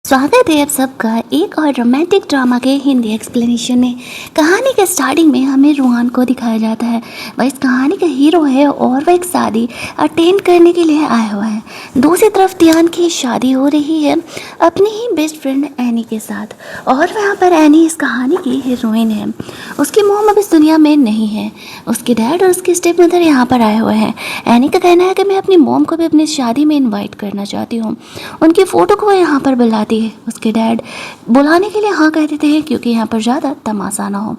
स्वागत है आप सबका एक और रोमांटिक ड्रामा के हिंदी एक्सप्लेनेशन में। कहानी के स्टार्टिंग में हमें रूहान को दिखाया जाता है। वह इस कहानी का हीरो है और वह एक शादी अटेंड करने के लिए आया हुआ है। दूसरी तरफ टियान की शादी हो रही है अपनी ही बेस्ट फ्रेंड एनी के साथ, और वहाँ पर एनी इस कहानी की हीरोइन है। उसकी मॉम अब इस दुनिया में नहीं है। उसके डैड और उसके स्टेप मदर यहाँ पर आए हुए हैं। एनी का कहना है कि मैं अपनी मॉम को भी अपनी शादी में इन्वाइट करना चाहती हूँ। उनकी फ़ोटो को यहाँ पर बुलाती है। उसके डैड बुलाने के लिए हाँ कह देते हैं क्योंकि यहाँ पर ज़्यादा तमाशा ना हो।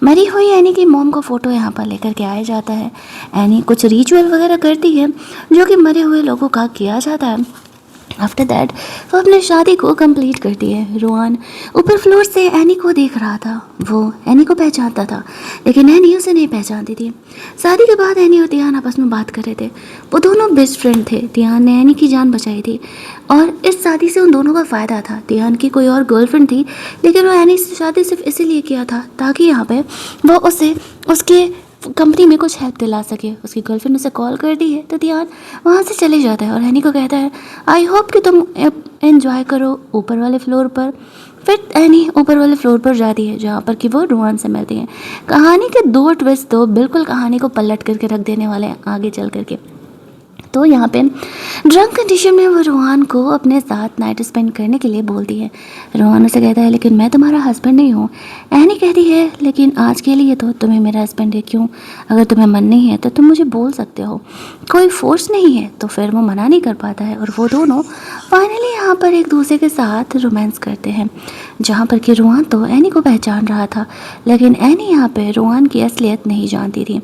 मरी हुई एनी की मॉम को फ़ोटो यहाँ पर लेकर के आया जाता है। एनी कुछ रिचुअल वगैरह करती है जो कि मरे हुए लोगों का किया जाता है। आफ्टर दैट वो अपनी शादी को कंप्लीट करती है। रोहान ऊपर फ्लोर से एनी को देख रहा था। वो एनी को पहचानता था लेकिन एनी उसे नहीं पहचानती थी। शादी के बाद एनी और टियान आपस में बात कर रहे थे। वो दोनों बेस्ट फ्रेंड थे। टियान ने एनी की जान बचाई थी और इस शादी से उन दोनों का फ़ायदा था। टियान की कोई और गर्लफ्रेंड थी लेकिन वो एनी से शादी सिर्फ इसीलिए किया था ताकि यहाँ पे वो उसे उसके कंपनी में कुछ हेल्प दिला सके। उसकी गर्लफ्रेंड उसे कॉल कर दी है तो ध्यान वहाँ से चले जाता है और एनी को कहता है आई होप कि तुम एंजॉय करो ऊपर वाले फ्लोर पर। फिर एनी ऊपर वाले फ्लोर पर जाती है जहाँ पर कि वो रोहान से मिलती है। कहानी के दो ट्विस्ट तो बिल्कुल कहानी को पलट करके रख देने वाले हैं आगे चल करके। तो यहाँ पे ड्रंक कंडीशन में वो रोहान को अपने साथ नाइट स्पेंड करने के लिए बोलती है। रोहान उसे कहता है लेकिन मैं तुम्हारा हस्बैंड नहीं हूँ। एनी कहती है लेकिन आज के लिए तो तुम्हें मेरा हस्बैंड है। क्यों? अगर तुम्हें मन नहीं है तो तुम मुझे बोल सकते हो, कोई फोर्स नहीं है। तो फिर वो मना नहीं कर पाता है और वो दोनों फाइनली यहाँ पर एक दूसरे के साथ रोमांस करते हैं। जहाँ पर कि रोहान तो एनी को पहचान रहा था लेकिन एनी यहाँ पर रोहान की असलियत नहीं जानती थी।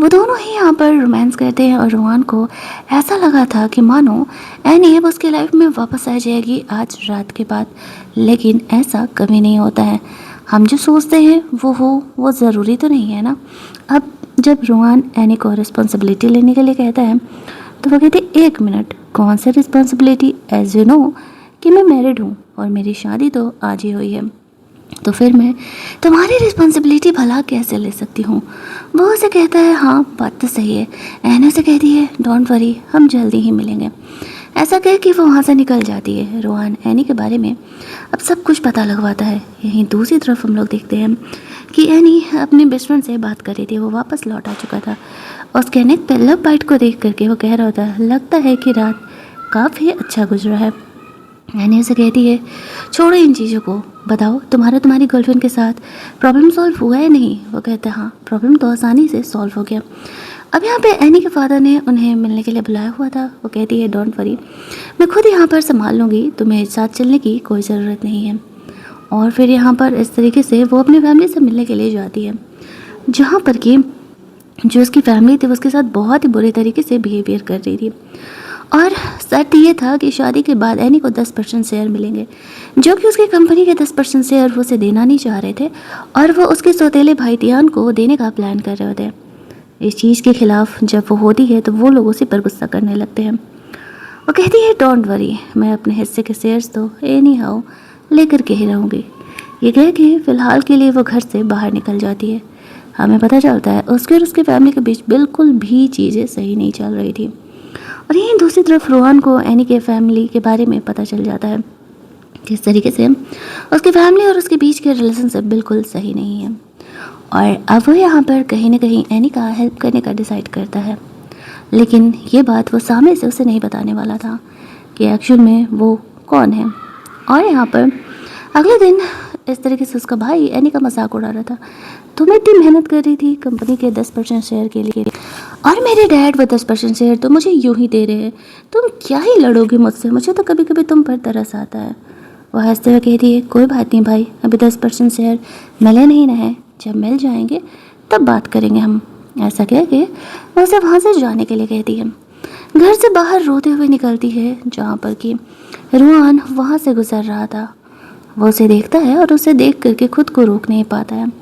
वो दोनों ही यहाँ पर रोमांस करते हैं और रोहान को ऐसा लगा था कि मानो एनी अब उसकी लाइफ में वापस आ जाएगी आज रात के बाद, लेकिन ऐसा कभी नहीं होता है। हम जो सोचते हैं वो हो वो ज़रूरी तो नहीं है ना। अब जब रोहान एनी को रिस्पॉन्सिबिलिटी लेने के लिए कहता है तो वो कहते 1 मिनट, कौन सी रिस्पॉन्सिबिलिटी? एज यू नो कि मैं मैरिड हूँ और मेरी शादी तो आज ही हुई है, तो फिर मैं तुम्हारी रिस्पॉन्सिबिलिटी भला कैसे ले सकती हूँ। वो उसे कहता है हाँ बात तो सही है। एना से कहती है डोंट वरी हम जल्दी ही मिलेंगे। ऐसा कह के वो वहाँ से निकल जाती है। रोहान एनी के बारे में अब सब कुछ पता लगवाता है। यहीं दूसरी तरफ हम लोग देखते हैं कि एनी अपने बेस्ट फ्रेंड से बात कर रही थी। वो वापस लौट आ चुका था और उसके नेक पे लव बाइट को देख करके वो कह रहा होता है लगता है कि रात काफ़ी अच्छा गुजरा है। एनी उसे कहती है छोड़ो इन चीज़ों को, बताओ तुम्हारी गर्लफ्रेंड के साथ प्रॉब्लम सॉल्व हुआ है नहीं? वो कहता है हाँ प्रॉब्लम तो आसानी से सॉल्व हो गया। अब यहाँ पे एनी के फादर ने उन्हें मिलने के लिए बुलाया हुआ था। वो कहती है डोंट वरी मैं खुद यहाँ पर संभाल लूँगी, तुम्हें साथ चलने की कोई ज़रूरत नहीं है। और फिर यहाँ पर इस तरीके से वो अपनी फैमिली से मिलने के लिए जाती है जहाँ पर कि जो उसकी फैमिली थी उसके साथ बहुत ही बुरे तरीके से बिहेवियर कर रही थी। और शर्त ये था कि शादी के बाद एनी को 10% शेयर मिलेंगे जो कि उसकी कंपनी के 10% शेयर वो उसे देना नहीं चाह रहे थे और वो उसके सौतेले भाई टियान को देने का प्लान कर रहे होते। इस चीज़ के खिलाफ जब वो होती है तो वो लोग उसी पर गुस्सा करने लगते हैं। वो कहती है डोंट वरी मैं अपने हिस्से के शेयर्स तो एनी हाउ लेकर के ही रहूँगी। ये कह के फ़िलहाल के लिए वो घर से बाहर निकल जाती है। हमें पता चलता है उसके और उसके फैमिली के बीच बिल्कुल भी चीज़ें सही नहीं चल रही थी। और यहीं दूसरी तरफ रोहान को एनी के फैमिली के बारे में पता चल जाता है किस तरीके से उसकी फैमिली और उसके बीच के रिलेशनशिप बिल्कुल सही नहीं है। और अब वो यहाँ पर कहीं ना कहीं एनी का हेल्प करने का डिसाइड करता है, लेकिन ये बात वो सामने से उसे नहीं बताने वाला था कि एक्चुअल में वो कौन है। और यहाँ पर अगले दिन इस तरीके से उसका भाई एनी का मजाक उड़ा रहा था। तुम इतनी मेहनत कर रही थी कंपनी के 10% शेयर के लिए और मेरे डैड वो 10% शेयर तो मुझे यूं ही दे रहे हैं, तुम क्या ही लड़ोगी मुझसे? मुझे तो कभी कभी तुम पर तरस आता है। वो हंसते हुए कहती है कोई बात नहीं भाई, अभी 10% शेयर मिले नहीं ना है, जब मिल जाएंगे तब बात करेंगे हम। ऐसा कह के वो उसे वहाँ से जाने के लिए कहती है। घर से बाहर रोते हुए निकलती है जहाँ पर कि रोहान वहाँ से गुजर रहा था। वो उसे देखता है और उसे देख करके खुद को रोक नहीं पाता है।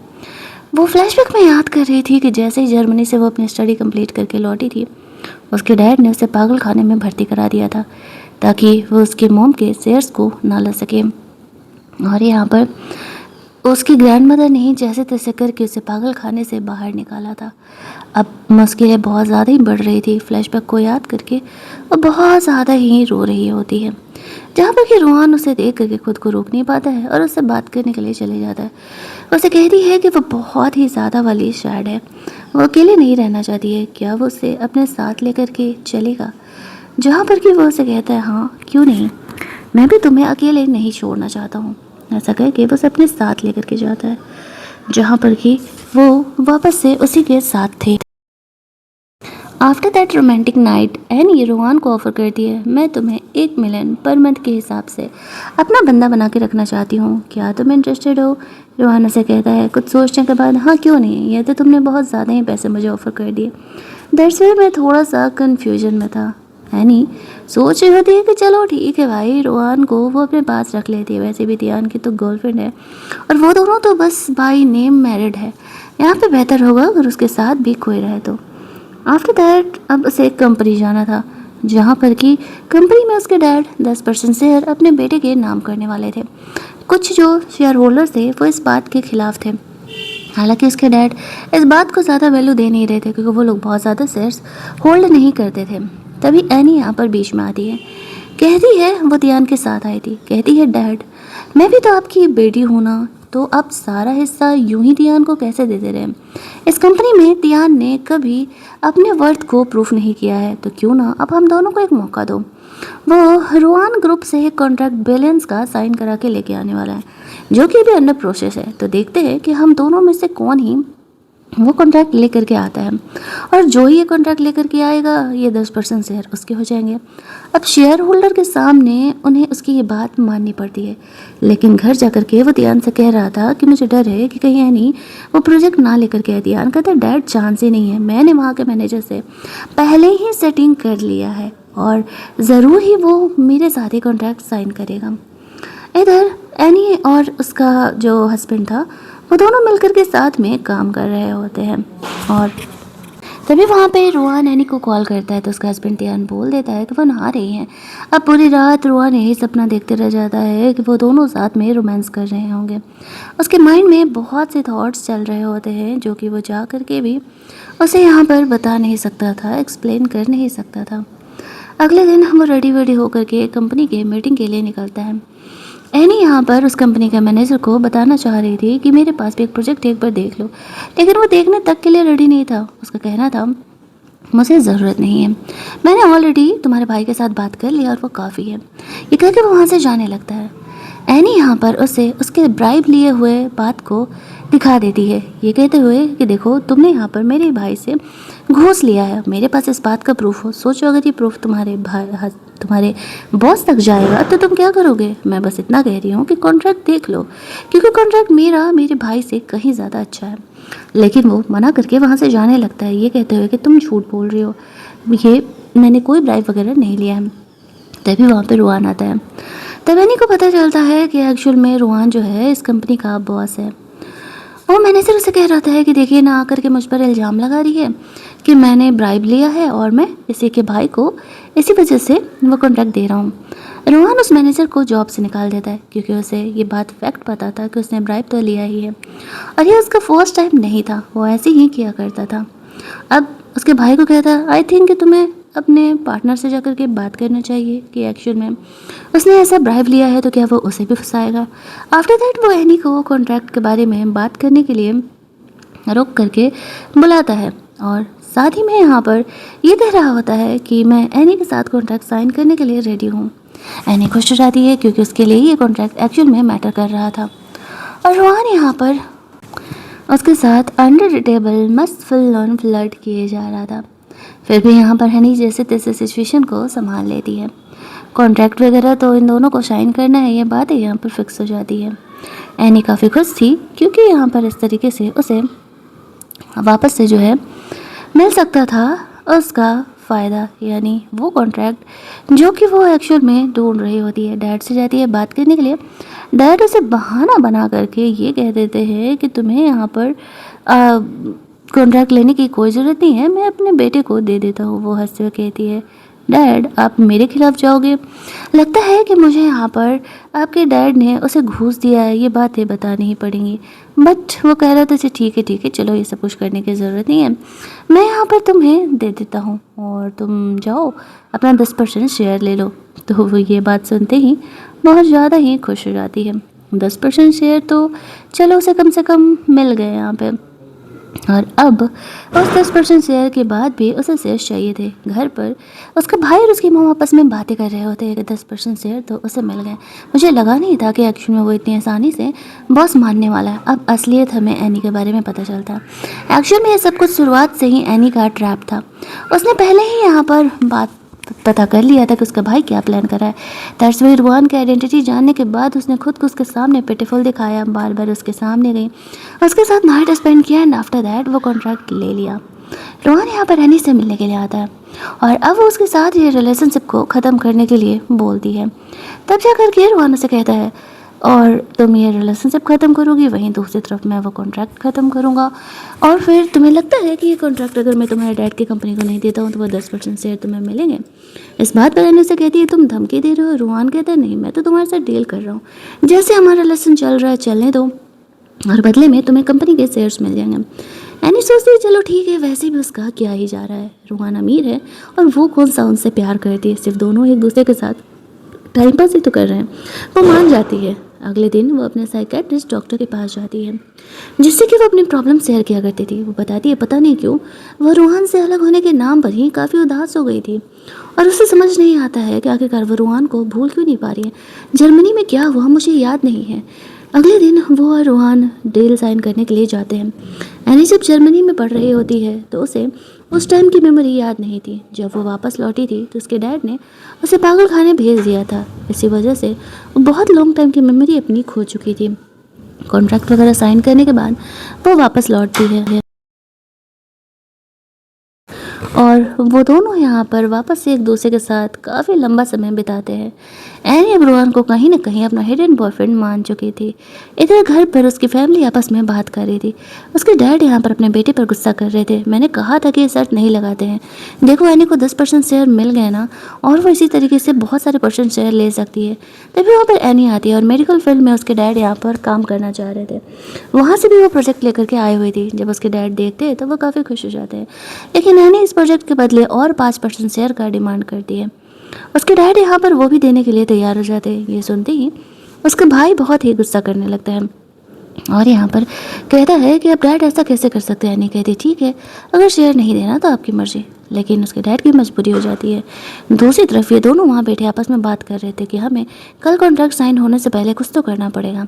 वो फ्लैशबैक में याद कर रही थी कि जैसे ही जर्मनी से वो अपनी स्टडी कंप्लीट करके लौटी थी उसके डैड ने उसे पागल खाने में भर्ती करा दिया था ताकि वो उसके मॉम के शेयर्स को ना ले सके। और यहाँ पर उसकी ग्रैंडमदर ने जैसे तैसे करके उसे पागल खाने से बाहर निकाला था। अब मुश्किलें बहुत ज़्यादा ही बढ़ रही थी। फ्लैशबैक को याद करके वो बहुत ज़्यादा ही रो रही होती है, जहाँ पर कि रोहान उसे देख करके खुद को रोक नहीं पाता है और उससे बात करने के लिए चले जाता है। उसे कहती है कि वो बहुत ही ज़्यादा वाली शैड है, वो अकेले नहीं रहना चाहती है, क्या वो उसे अपने साथ लेकर के चलेगा। जहाँ पर कि वो उसे कहता है हाँ क्यों नहीं, मैं भी तुम्हें अकेले नहीं छोड़ना चाहता हूँ। ऐसा कह के वो उसे अपने साथ लेकर के जाता है, जहाँ पर कि वो वापस से उसी के साथ थे। After that romantic night any Rohan को ऑफर करती है, मैं तुम्हें 1 मिलियन पर मंथ के हिसाब से अपना बंदा बना के रखना चाहती हूँ, क्या तुम इंटरेस्टेड हो। रोहान उसे कहता है कुछ सोचने के बाद, हाँ क्यों नहीं, यह तो तुमने बहुत ज़्यादा ही पैसे मुझे ऑफर कर दिए। दरअसल मैं थोड़ा सा कन्फ्यूजन में था। एनी सोच रही होती है कि चलो ठीक है भाई, रोहान को वो अपने पास रख लेती है, वैसे भी दियान की तो गर्लफ्रेंड है और वो दोनों तो बस बाई नेम मैरिड है, यहाँ पे बेहतर होगा अगर उसके साथ भी कोई रहे तो। आफ्टर दैट अब उसे एक कंपनी जाना था, जहाँ पर कि कंपनी में उसके डैड 10% शेयर अपने बेटे के नाम करने वाले थे। कुछ जो शेयर होल्डर थे वो इस बात के खिलाफ थे, हालांकि उसके डैड इस बात को ज़्यादा वैल्यू दे नहीं रहे थे क्योंकि वो लोग बहुत ज़्यादा शेयर्स होल्ड नहीं करते थे। तभी एनी यहाँ पर बीच में आती है, कहती है वो दियान के साथ आई थी, कहती है डैड मैं भी तो आपकी बेटी हूँ ना, तो आप सारा हिस्सा यूं ही दियान को कैसे देते रहे। इस कंपनी में दियान ने कभी अपने वर्थ को प्रूफ नहीं किया है, तो क्यों ना अब हम दोनों को एक मौका दो। वो रोहान ग्रुप से एक कॉन्ट्रैक्ट बैलेंस का साइन करा के लेके आने वाला है, जो कि अभी अंडर प्रोसेस है, तो देखते हैं कि हम दोनों में से कौन ही वो कॉन्ट्रैक्ट लेकर के आता है, और जो ही ये कॉन्ट्रैक्ट लेकर के आएगा ये 10% शेयर उसके हो जाएंगे। अब शेयर होल्डर के सामने उन्हें उसकी ये बात माननी पड़ती है, लेकिन घर जाकर के वो दियान से कह रहा था कि मुझे डर है कि कहीं नहीं वो प्रोजेक्ट ना लेकर के आए। दियान कहता है डैड चांस ही नहीं है, मैंने वहाँ के मैनेजर से पहले ही सेटिंग कर लिया है और ज़रूर ही वो मेरे साथ ही कॉन्ट्रैक्ट साइन करेगा। इधर एनी और उसका जो हस्बैंड था वो दोनों मिलकर के साथ में काम कर रहे होते हैं, और तभी वहाँ पे रोहान एनी को कॉल करता है तो उसका हस्बैंड दियान बोल देता है कि वो नहा रही हैं। अब पूरी रात रोहान यही सपना देखते रह जाता है कि वो दोनों साथ में रोमांस कर रहे होंगे। उसके माइंड में बहुत से थॉट्स चल रहे होते हैं जो कि वो जा कर के भी उसे यहाँ पर बता नहीं सकता था, एक्सप्लेन कर नहीं सकता था। अगले दिन वो रेडी वेडी होकर के कंपनी के मीटिंग के लिए निकलता है। एनी यहाँ पर उस कंपनी के मैनेजर को बताना चाह रही थी कि मेरे पास भी एक प्रोजेक्ट है, एक बार देख लो, लेकिन वो देखने तक के लिए रेडी नहीं था। उसका कहना था मुझे ज़रूरत नहीं है, मैंने ऑलरेडी तुम्हारे भाई के साथ बात कर लिया और वो काफ़ी है। ये कह के वो वहाँ से जाने लगता है। एनी यहाँ पर उसे उसके ब्राइब लिए हुए बात को दिखा देती है, ये कहते हुए कि देखो तुमने यहाँ पर मेरे भाई से घूस लिया है, मेरे पास इस बात का प्रूफ हो, सोचो अगर ये प्रूफ तुम्हारे बॉस तक जाएगा तो तुम क्या करोगे। मैं बस इतना कह रही हूँ कि कॉन्ट्रैक्ट देख लो, क्योंकि कॉन्ट्रैक्ट मेरे भाई से कहीं ज़्यादा अच्छा है। लेकिन वो मना करके वहाँ से जाने लगता है, ये कहते हुए कि तुम झूठ बोल रही हो, ये मैंने कोई ब्राइब वगैरह नहीं लिया है। तभी वहाँ पे रोहान आता है। तब एनी को पता चलता है कि एक्चुअल में रोहान जो है इस कंपनी का बॉस है। वो मैनेजर उसे कह रहा है कि देखिए ना आकर के मुझ पर इल्ज़ाम लगा रही है कि मैंने ब्राइब लिया है और मैं इसी के भाई को इसी वजह से वो कॉन्ट्रैक्ट दे रहा हूँ। रोहान उस मैनेजर को जॉब से निकाल देता है क्योंकि उसे ये बात फैक्ट पता था कि उसने ब्राइब तो लिया ही है और ये उसका फर्स्ट टाइम नहीं था, वो ऐसे ही किया करता था। अब उसके भाई को कहता है आई थिंक कि तुम्हें अपने पार्टनर से जाकर के बात करना चाहिए कि एक्चुअल में उसने ऐसा ब्राइब लिया है तो क्या वो उसे भी फंसाएगा। आफ्टर दैट वो एनी को कॉन्ट्रैक्ट के बारे में बात करने के लिए रोक करके बुलाता है और साथ ही में यहाँ पर ये कह रहा होता है कि मैं एनी के साथ कॉन्ट्रैक्ट साइन करने के लिए रेडी हूँ। एनी खुश हो जाती है क्योंकि उसके लिए ये कॉन्ट्रैक्ट एक्चुअल में मैटर कर रहा था, और रोहान यहाँ पर उसके साथ अंडर टेबल मस्त फुल ऑन फ्लर्ट किए जा रहा था। फिर भी यहाँ पर हनी जैसे तैसे सिचुएशन को संभाल लेती है। कॉन्ट्रैक्ट वगैरह तो इन दोनों को साइन करना है, ये बात है यहाँ पर फिक्स हो जाती है। एनी काफ़ी खुश थी क्योंकि यहाँ पर इस तरीके से उसे वापस से जो है मिल सकता था उसका फ़ायदा, यानी वो कॉन्ट्रैक्ट जो कि वो एक्चुअल में ढूंढ रही होती है। डैड से जाती है बात करने के लिए, डैड उसे बहाना बना करके ये कह देते हैं कि तुम्हें यहाँ पर कॉन्ट्रैक्ट लेने की कोई ज़रूरत नहीं है, मैं अपने बेटे को दे देता हूँ। वो हंसते हुए कहती है डैड, आप मेरे खिलाफ जाओगे? लगता है कि मुझे यहाँ पर आपके डैड ने उसे घूस दिया है, ये बातें बतानी ही पड़ेंगी। बट वो कह रहा था अच्छा ठीक है चलो, ये सब कुछ करने की ज़रूरत नहीं है, मैं यहाँ पर तुम्हें दे देता हूँ और तुम जाओ अपना 10% शेयर ले लो। तो वो ये बात सुनते ही बहुत ज़्यादा ही खुश हो जाती है। 10% शेयर तो चलो उसे कम से कम मिल गए यहाँ पे। और अब उस 10% शेयर के बाद भी उसे शेयर चाहिए थे। घर पर उसका भाई और उसकी माँ आपस में बातें कर रहे होते हैं कि 10% शेयर तो उसे मिल गए। मुझे लगा नहीं था कि एक्चुअल में वो इतनी आसानी से बॉस मानने वाला है। अब असलियत हमें एनी के बारे में पता चलता है। एक्चुअल में ये सब कुछ शुरुआत से ही एनी का ट्रैप था। उसने पहले ही यहाँ पर बात पता कर लिया था कि उसका भाई क्या प्लान कर रहा है। दैट्स व्हाई रोहन की आइडेंटिटी जानने के बाद उसने खुद को उसके सामने पिटीफुल दिखाया, बार बार उसके सामने गई, उसके साथ नाइट स्पेंड किया एंड आफ्टर दैट वो कॉन्ट्रैक्ट ले लिया। रोहन यहाँ पर एनी से मिलने के लिए आता है और अब वो उसके साथ ये रिलेशनशिप को ख़त्म करने के लिए बोलती है। तब जा करके रोहन उसे कहता है और तुम ये रिलेशनशिप ख़त्म करोगी, वहीं दूसरी तरफ मैं वो कॉन्ट्रैक्ट ख़त्म करूँगा। और फिर तुम्हें लगता है कि ये कॉन्ट्रैक्ट अगर मैं तुम्हारे डैड की कंपनी को नहीं देता हूँ तो वो 10% शेयर तुम्हें मिलेंगे? इस बात पर एनी से कहती है तुम धमकी दे रहे हो? रोहन कहता है नहीं, मैं तो तुम्हारे साथ डील कर रहा हूँ, जैसे हमारा रिलेशन चल रहा है चलने दो और बदले में तुम्हें कंपनी के शेयर्स मिल जाएंगे। एनी सोचती है चलो ठीक है, वैसे भी उसका क्या ही जा रहा है, रोहन अमीर है और वो कौन सा उनसे प्यार करती है, सिर्फ दोनों एक दूसरे के साथ टाइम पास ही तो कर रहे हैं। वो मान जाती है। अगले दिन वो अपने साइकेट्रिस्ट डॉक्टर के पास जाती है जिससे कि वो अपनी प्रॉब्लम शेयर किया करती थी। वो बताती है पता नहीं क्यों वो रोहन से अलग होने के नाम पर ही काफ़ी उदास हो गई थी और उसे समझ नहीं आता है कि आखिरकार वो रोहन को भूल क्यों नहीं पा रही है। जर्मनी में क्या हुआ मुझे याद नहीं है। अगले दिन वो और रोहन डील साइन करने के लिए जाते हैं। एनी जब जर्मनी में पढ़ रही होती है तो उसे उस टाइम की मेमोरी याद नहीं थी। जब वो वापस लौटी थी तो उसके डैड ने उसे पागल खाने भेज दिया था। इसी वजह से वो बहुत लॉन्ग टाइम की मेमोरी अपनी खो चुकी थी। कॉन्ट्रैक्ट वगैरह साइन करने के बाद वो वापस लौटती है और वो दोनों यहाँ पर वापस से एक दूसरे के साथ काफ़ी लंबा समय बिताते हैं। एनी अब रोहन को कहीं ना कहीं अपना हिडन बॉयफ्रेंड मान चुकी थी। इधर घर पर उसकी फैमिली आपस में बात कर रही थी। उसके डैड यहाँ पर अपने बेटे पर गुस्सा कर रहे थे। मैंने कहा था कि ये शर्त नहीं लगाते हैं, देखो एनी को 10% शेयर मिल गए ना और वो इसी तरीके से बहुत सारे परसेंट शेयर ले सकती है। तभी वहाँ पर एनी आती है और मेडिकल फील्ड में उसके डैड यहाँ पर काम करना चाह रहे थे। वहाँ से भी वो प्रोजेक्ट लेकर के आई हुई थी। जब उसके डैड देखते हैं तो वो काफ़ी खुश हो जाते हैं, लेकिन एनी इस प्रोजेक्ट के बदले और 5% शेयर का डिमांड करती है। उसके डैड यहाँ पर वो भी देने के लिए तैयार हो जाते हैं। ये सुनते ही उसका भाई बहुत ही गुस्सा करने लगता है और यहाँ पर कहता है कि अब डैड ऐसा कैसे कर सकते हैं। नहीं कहती ठीक है, अगर शेयर नहीं देना तो आपकी मर्जी, लेकिन उसके डैड की मजबूरी हो जाती है। दूसरी तरफ ये दोनों वहाँ बैठे आपस में बात कर रहे थे कि हमें कल कॉन्ट्रैक्ट साइन होने से पहले कुछ तो करना पड़ेगा।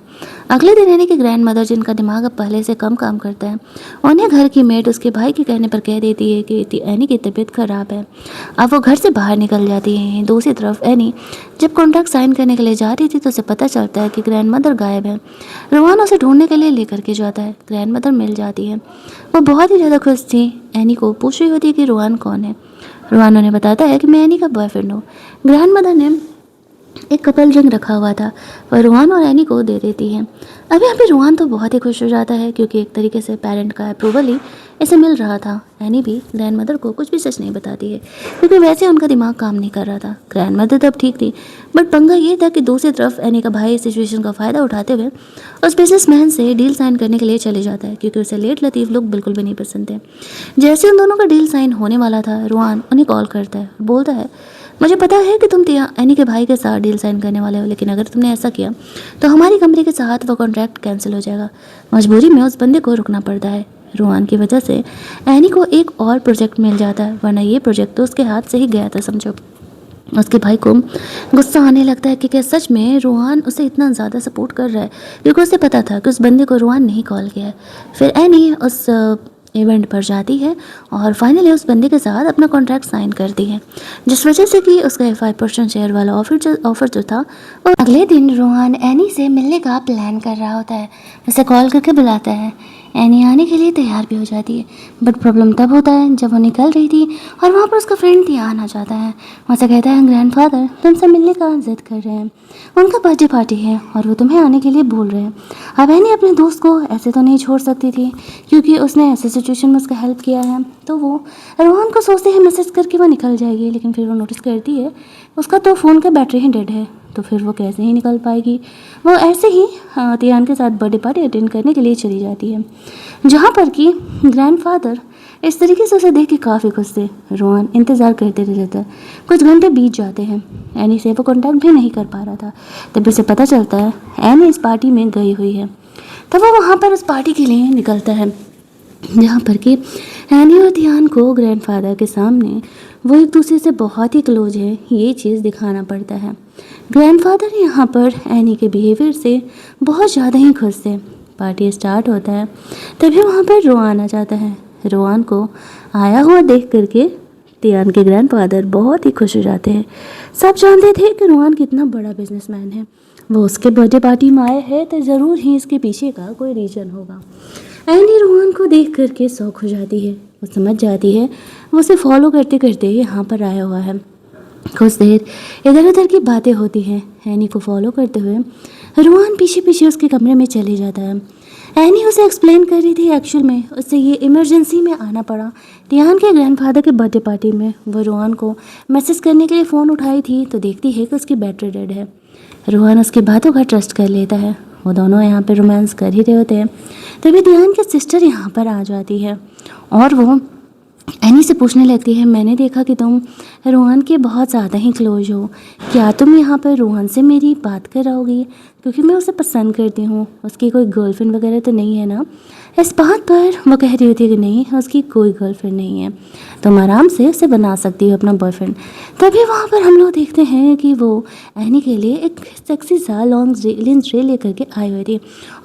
अगले दिन यानी कि ग्रैंड मदर, जिनका दिमाग अब पहले से कम काम करता है, उन्हें घर की मेड उसके भाई के कहने पर कह देती है कि एनी की तबीयत खराब है। अब वो घर से बाहर निकल जाती है। दूसरी तरफ एनी जब कॉन्ट्रैक्ट साइन करने के लिए जा रही थी तो उसे पता चलता है कि ग्रैंड मदर गायब है। रोहन उसे ढूंढने के लिए लेकर के जाता है। ग्रैंड मदर मिल जाती है। वो बहुत ही ज़्यादा खुश थी। एनी को पूछ रही होती है कि रोहन कौन है। रोहन उन्हें बताता है कि मैं एनी का बॉयफ्रेंड हूँ। ग्रैंड मदर ने एक कपल रिंग रखा हुआ था वह रोहन और एनी को दे देती है। अब यहाँ पे रोहन तो बहुत ही खुश हो जाता है क्योंकि एक तरीके से पेरेंट का अप्रूवल ही इसे मिल रहा था। एनी भी ग्रैंड मदर को कुछ भी सच नहीं बताती है क्योंकि वैसे उनका दिमाग काम नहीं कर रहा था। ग्रैंड मदर तब ठीक थी, बट पंगा ये था कि दूसरी तरफ एनी का भाई इस सिचुएशन का फ़ायदा उठाते हुए उस बिजनेसमैन से डील साइन करने के लिए चले जाता है क्योंकि उसे लेट लतीफ़ लोग बिल्कुल भी नहीं पसंद थे। जैसे उन दोनों का डील साइन होने वाला था, रोहन उन्हें कॉल करता है, बोलता है मुझे पता है कि तुम एनी के भाई के साथ डील साइन करने वाले हो, लेकिन अगर तुमने ऐसा किया तो हमारी कंपनी के साथ वो कॉन्ट्रैक्ट कैंसिल हो जाएगा। मजबूरी में उस बंदे को रुकना पड़ता है। रोहन की वजह से एनी को एक और प्रोजेक्ट मिल जाता है, वरना ये प्रोजेक्ट तो उसके हाथ से ही गया था समझो। उसके भाई को गुस्सा आने लगता है कि क्या सच में रोहन उसे इतना ज़्यादा सपोर्ट कर रहा है, क्योंकि उसे पता था कि उस बंदे को रोहन नहीं कॉल किया है। फिर एनी उस इवेंट पर जाती है और फाइनली उस बंदे के साथ अपना कॉन्ट्रैक्ट साइन करती है, जिस वजह से कि उसका 5% शेयर वाला ऑफर जो था। और अगले दिन रोहन एनी से मिलने का प्लान कर रहा होता है। उसे कॉल करके बुलाता है। एनी आने के लिए तैयार भी हो जाती है। बट प्रॉब्लम तब होता है जब वो निकल रही थी और वहाँ पर उसका फ्रेंड तियान आ जाता है। वहाँ से कहता है ग्रैंडफादर तुमसे मिलने का जिद कर रहे हैं, उनका बर्थडे पार्टी है और वो तुम्हें आने के लिए बोल रहे हैं। अब एनी अपने दोस्त को ऐसे तो नहीं छोड़ सकती थी क्योंकि उसने ऐसे सिचुएशन में उसका हेल्प किया है। तो वो रोहन को सोचते हैं मैसेज करके वो निकल जाएगी, लेकिन फिर वो नोटिस करती है उसका तो फ़ोन का बैटरी ही डेड है, तो फिर वो कैसे ही निकल पाएगी। वो ऐसे ही तियान के साथ बर्थडे पार्टी अटेंड करने के लिए चली जाती है, जहाँ पर कि ग्रैंडफादर इस तरीके से उसे देख के काफ़ी खुश थे। रोहन इंतज़ार करते रहता है। कुछ घंटे बीत जाते हैं, एनी से वो कॉन्टैक्ट भी नहीं कर पा रहा था। तब उसे पता चलता है एनी इस पार्टी में गई हुई है। तब वो वहाँ पर उस पार्टी के लिए निकलता है, जहाँ पर कि एनी और तियान को ग्रैंडफादर के सामने वो एक दूसरे से बहुत ही क्लोज है ये चीज़ दिखाना पड़ता है। ग्रैंडफादर यहाँ पर एनी के बिहेवियर से बहुत ज़्यादा ही खुश थे। पार्टी स्टार्ट होता है, तभी वहाँ पर रोहान आ जाता है। रोहान को आया हुआ देख करके तियान के ग्रैंडफादर बहुत ही खुश हो जाते हैं। सब जानते थे कि रोहान कितना बड़ा बिजनेसमैन है, वो उसके बर्थडे पार्टी में आए हैं तो ज़रूर ही इसके पीछे का कोई रीज़न होगा। एनी रोहन को देख करके शौक हो जाती है। वो समझ जाती है वो उसे फॉलो करते करते यहाँ पर आया हुआ है। कुछ देर इधर उधर की बातें होती हैं। एनी को फॉलो करते हुए रोहन पीछे पीछे उसके कमरे में चले जाता है। एनी उसे एक्सप्लेन कर रही थी एक्चुअल में उससे ये इमरजेंसी में आना पड़ा। तियान के ग्रैंडफादर के बर्थडे पार्टी में वो रोहन को मैसेज करने के लिए फ़ोन उठाई थी तो देखती है कि उसकी बैटरी डेड है। रोहन उसकी बातों का ट्रस्ट कर लेता है। वो दोनों यहाँ पे रोमांस कर ही रहे होते हैं, तभी तियान की सिस्टर यहाँ पर आ जाती है और वो एनी से पूछने लगती है मैंने देखा कि तुम रोहन के बहुत ज़्यादा ही क्लोज हो, क्या तुम यहाँ पर रोहन से मेरी बात कराओगी क्योंकि मैं उसे पसंद करती हूँ। उसकी कोई गर्लफ्रेंड वगैरह तो नहीं है ना। इस बात पर वो कह रही होती है कि नहीं उसकी कोई गर्लफ्रेंड नहीं है, तुम आराम से उसे बना सकती हो अपना बॉयफ्रेंड। तभी वहाँ पर हम लोग देखते हैं कि वो एनी के लिए एक सेक्सी सा लॉन्ग लिंजरे लेकर के आई हुई थी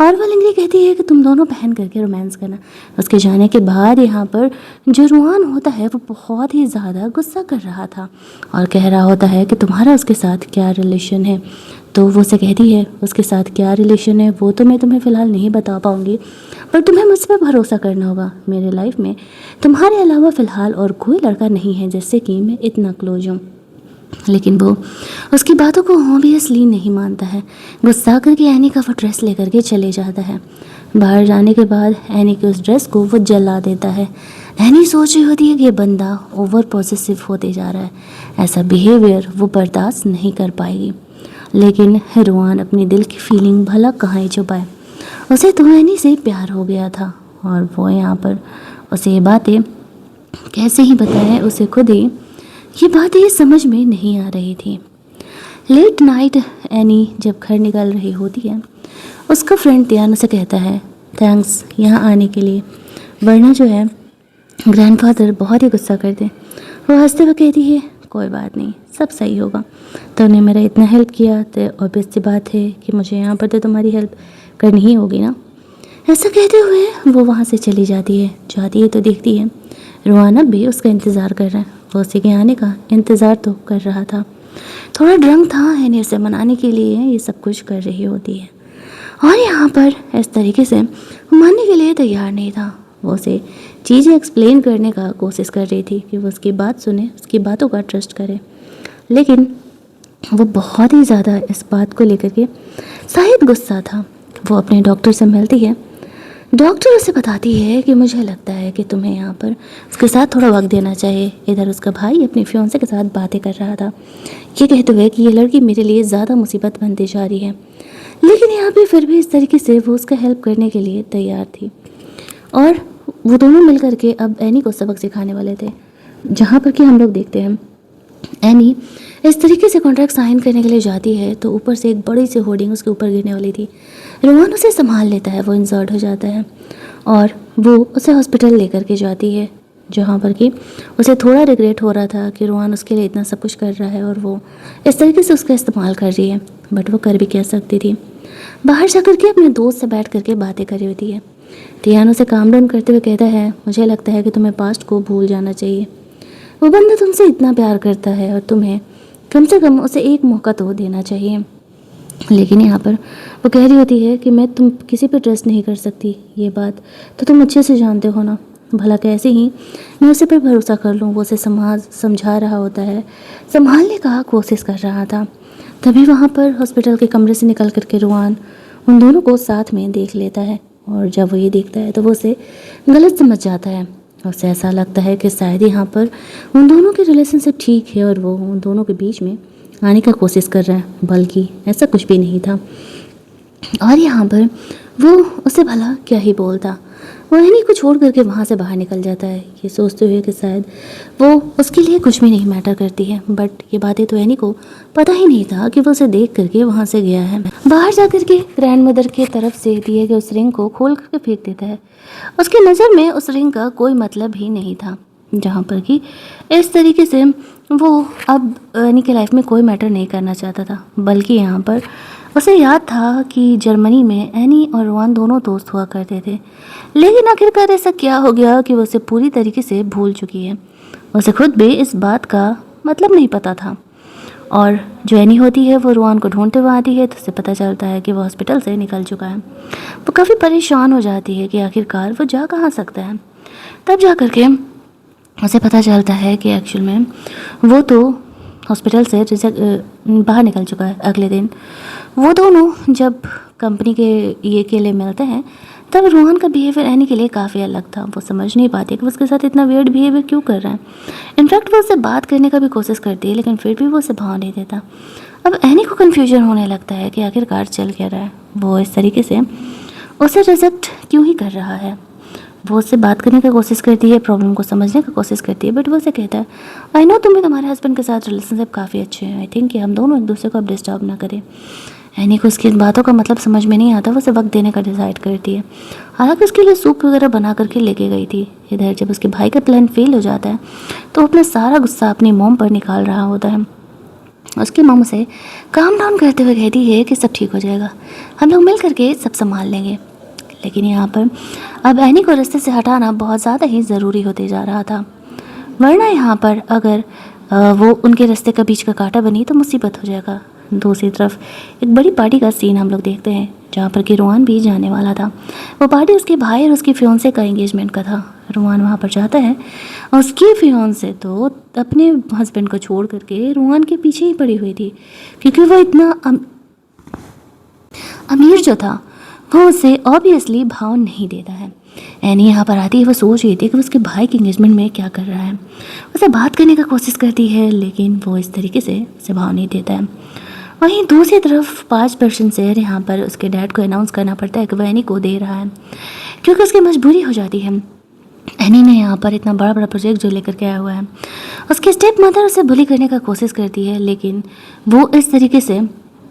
और वो लिंजरे कहती है कि तुम दोनों पहन करके रोमांस करना। उसके जाने के बाद यहाँ पर जो रोहन होता है वो बहुत ही ज़्यादा गुस्सा कर रहा था और कह रहा होता है कि तुम्हारा उसके साथ क्या रिलेशन है। तो वो उसे कहती है उसके साथ क्या रिलेशन है वो तो मैं तुम्हें फ़िलहाल नहीं बता पाऊँगी, पर तुम्हें मुझ पर भरोसा करना होगा। मेरे लाइफ में तुम्हारे अलावा फ़िलहाल और कोई लड़का नहीं है जिससे कि मैं इतना क्लोज हूँ। लेकिन वो उसकी बातों को ऑब्वियसली नहीं मानता है। गुस्सा करके एनी का वो ड्रेस लेकर के चले जाता है। बाहर जाने के बाद एनी के उस ड्रेस को वो जला देता है। एनी सोच रही होती है कि ये बंदा ओवर पॉसेसिव होते जा रहा है, ऐसा बिहेवियर वो बर्दाश्त नहीं कर पाएगी। लेकिन रोहन अपनी दिल की फीलिंग भला कहाँ ही छुपाए, उसे तो एनी से प्यार हो गया था और वो यहाँ पर उसे ये बातें कैसे ही बताए उसे खुद ही ये बातें समझ में नहीं आ रही थी। लेट नाइट एनी जब घर निकल रही होती है उसका फ्रेंड तियान उसे कहता है थैंक्स यहाँ आने के लिए, वरना जो है ग्रैंडफादर बहुत ही गुस्सा करते। वो हंसते हुए कहती है कोई बात नहीं सब सही होगा, तुमने मेरा इतना हेल्प किया तो ऑब्वियस सी बात है कि मुझे यहाँ पर तो तुम्हारी हेल्प करनी ही होगी ना। ऐसा कहते हुए वो वहाँ से चली जाती है तो देखती है रोहान भी उसका इंतज़ार कर रहा है। वो उसी के आने का इंतज़ार तो कर रहा था, थोड़ा ड्रंक था एनी उसे मनाने के लिए ये सब कुछ कर रही होती है और यहाँ पर इस तरीके से मानने के लिए तैयार नहीं था। वो उसे चीज़ें एक्सप्लेन करने का कोशिश कर रही थी कि वो उसकी बात सुने, उसकी बातों का ट्रस्ट करे, लेकिन वो बहुत ही ज़्यादा इस बात को लेकर के शायद गुस्सा था। वो अपने डॉक्टर से मिलती है। डॉक्टर उसे बताती है कि मुझे लगता है कि तुम्हें यहाँ पर उसके साथ थोड़ा वक्त देना चाहिए। इधर उसका भाई अपनी फियांसे के साथ बातें कर रहा था, ये कहते हुए कि ये लड़की मेरे लिए ज़्यादा मुसीबत बनती जा रही है, लेकिन यहाँ पे फिर भी इस तरीके से वो उसका हेल्प करने के लिए तैयार थी और वो दोनों मिल करके अब एनी को सबक सिखाने वाले थे। जहाँ पर कि हम लोग देखते हैं एनी इस तरीके से कॉन्ट्रैक्ट साइन करने के लिए जाती है तो ऊपर से एक बड़ी सी होर्डिंग उसके ऊपर गिरने वाली थी। रोहन उसे संभाल लेता है, वो इंजर्ड हो जाता है और वो उसे हॉस्पिटल लेकर के जाती है, जहाँ पर कि उसे थोड़ा रिग्रेट हो रहा था कि रोहन उसके लिए इतना सब कुछ कर रहा है और वो इस तरीके से उसका इस्तेमाल कर रही है, बट वो कर भी क्या सकती थी। बाहर जा कर के अपने दोस्त से बैठ करके बातें कर रही होती है। तियान उसे काम डाउन करते हुए कहता है मुझे लगता है कि तुम्हें पास्ट को भूल जाना चाहिए। वो बंदा तुमसे इतना प्यार करता है और तुम्हें कम से कम उसे एक मौका तो देना चाहिए। लेकिन यहाँ पर वो कह रही होती है कि मैं तुम किसी पे ट्रस्ट नहीं कर सकती, ये बात तो तुम अच्छे से जानते हो ना। भला कैसे ही मैं उसे पर भरोसा कर लूँ। वो उसे समझा रहा होता है, संभालने का कोशिश कर रहा था। तभी वहाँ पर हॉस्पिटल के कमरे से निकल करके रुआन उन दोनों को साथ में देख लेता है। और जब वो ये देखता है तो वो उसे गलत समझ जाता है। उसे ऐसा लगता है कि शायद यहाँ पर उन दोनों की रिलेशनशिप ठीक है और वो उन दोनों के बीच में आने का कोशिश कर रहा है, बल्कि ऐसा कुछ भी नहीं था। और यहाँ पर वो उसे भला क्या ही बोलता। वो एनी को छोड़ करके वहाँ से बाहर निकल जाता है, ये सोचते हुए कि शायद वो उसके लिए कुछ भी नहीं मैटर करती है। बट ये बातें तो एनी को पता ही नहीं था कि वो उसे देख करके वहाँ से गया है। बाहर जा करके ग्रैंड मदर की तरफ से दिए गए उस रिंग को खोल करके फेंक देता है। उसकी नज़र में उस रिंग का कोई मतलब ही नहीं था, जहाँ पर कि इस तरीके से वो अब एनी की लाइफ में कोई मैटर नहीं करना चाहता था। बल्कि यहाँ पर उसे याद था कि जर्मनी में एनी और रुआन दोनों दोस्त हुआ करते थे। लेकिन आखिरकार ऐसा क्या हो गया कि वो उसे पूरी तरीके से भूल चुकी है। उसे खुद भी इस बात का मतलब नहीं पता था। और जो एनी होती है वो रुआन को ढूंढते हुए आती है तो उसे पता चलता है कि वो हॉस्पिटल से निकल चुका है। वो काफ़ी परेशान हो जाती है कि आखिरकार वो जा कहाँ सकता है। तब जा करके उसे पता चलता है कि एक्चुअल में वो तो हॉस्पिटल से बाहर निकल चुका है। अगले दिन वो दोनों जब कंपनी के ये के लिए मिलते हैं तब रोहन का बिहेवियर एनी के लिए काफ़ी अलग था। वो समझ नहीं पाती कि वो उसके साथ इतना वियर्ड बिहेवियर क्यों कर रहा है। इनफैक्ट वो उससे बात करने का भी कोशिश करती है, लेकिन फिर भी वो उसे भाव नहीं देता। अब एनी को कन्फ्यूजन होने लगता है कि आखिरकार चल क्या रहा है। वो इस तरीके से उसे रिजेक्ट क्यों ही कर रहा है। वो उससे बात करने की कोशिश करती है, प्रॉब्लम को समझने की कोशिश करती है, बट वो उसे कहता है आई नो तुम्हें तुम्हारे हस्बैंड के साथ रिलेशनशिप काफ़ी अच्छे हैं, आई थिंक कि हम दोनों एक दूसरे को अब डिस्टर्ब ना करें। एनी को उसकी बातों का मतलब समझ में नहीं आता। वो उसे वक्त देने का डिसाइड करती है। हालांकि उसके लिए सूप वगैरह बना करके लेके गई थी। इधर जब उसके भाई का प्लान फेल हो जाता है तो अपना सारा गुस्सा अपनी मॉम पर निकाल रहा होता है। उसकी मॉम उसे काम डाउन करते हुए कहती है कि सब ठीक हो जाएगा, हम लोग मिल करके सब संभाल लेंगे। लेकिन यहाँ पर अब एनी को रास्ते से हटाना बहुत ज़्यादा ही ज़रूरी होते जा रहा था, वरना यहाँ पर अगर वो उनके रास्ते का बीच का कांटा बनी तो मुसीबत हो जाएगा। दूसरी तरफ एक बड़ी पार्टी का सीन हम लोग देखते हैं जहाँ पर कि रोहन भी जाने वाला था। वो पार्टी उसके भाई और उसकी फियोंसे का एंगेजमेंट का था। रोहन वहाँ पर जाता है और उसकी फियोंसे तो अपने हस्बैंड को छोड़ करके रोहन के पीछे ही पड़ी हुई थी, क्योंकि वो इतना अमीर जो था वो उसे ऑब्वियसली भाव नहीं देता है। एनी यहाँ पर आती है। वो सोच रही थी कि उसके भाई के एंगेजमेंट में क्या कर रहा है। उसे बात करने की कोशिश करती है, लेकिन वो इस तरीके से उसे भाव नहीं देता है। वहीं दूसरी तरफ 5% शेयर यहाँ पर उसके डैड को अनाउंस करना पड़ता है कि वह एनी को दे रहा है, क्योंकि उसकी मजबूरी हो जाती है। एनी ने यहाँ पर इतना बड़ा बड़ा प्रोजेक्ट जो लेकर के आया हुआ है। उसकी स्टेप मदर उसे बुली करने का कोशिश करती है, लेकिन वो इस तरीके से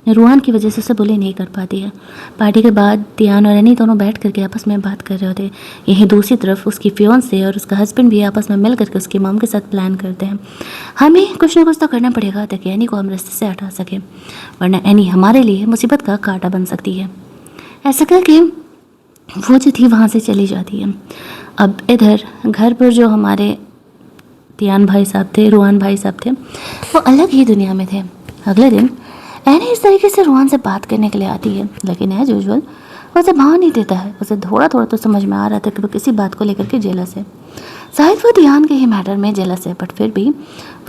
रुआन की वजह से उसे बुली नहीं कर पाती है। पार्टी के बाद तियान और एनी दोनों बैठ करके आपस में बात कर रहे होते। यहीं दूसरी तरफ उसकी फियोंसे और उसका हस्बैंड भी आपस में मिल करके उसकी मॉम के साथ प्लान करते हैं, हमें कुछ ना कुछ तो करना पड़ेगा ताकि एनी को हम रास्ते से हटा सकें, वरना एनी हमारे लिए मुसीबत का कांटा बन सकती है। ऐसा करके वो जो थी वहाँ से चली जाती है। अब इधर घर पर जो हमारे तियान भाई साहब थे, रुआन भाई साहब थे, वो अलग ही दुनिया में थे। अगले दिन एनी इस तरीके से रुआन से बात करने के लिए आती है, लेकिन एज यूजुअल उसे भाव नहीं देता है। उसे थोड़ा थोड़ा तो समझ में आ रहा था कि वो किसी बात को लेकर के जेलस है। शायद वो ध्यान के ही मैटर में जेलस है, बट फिर भी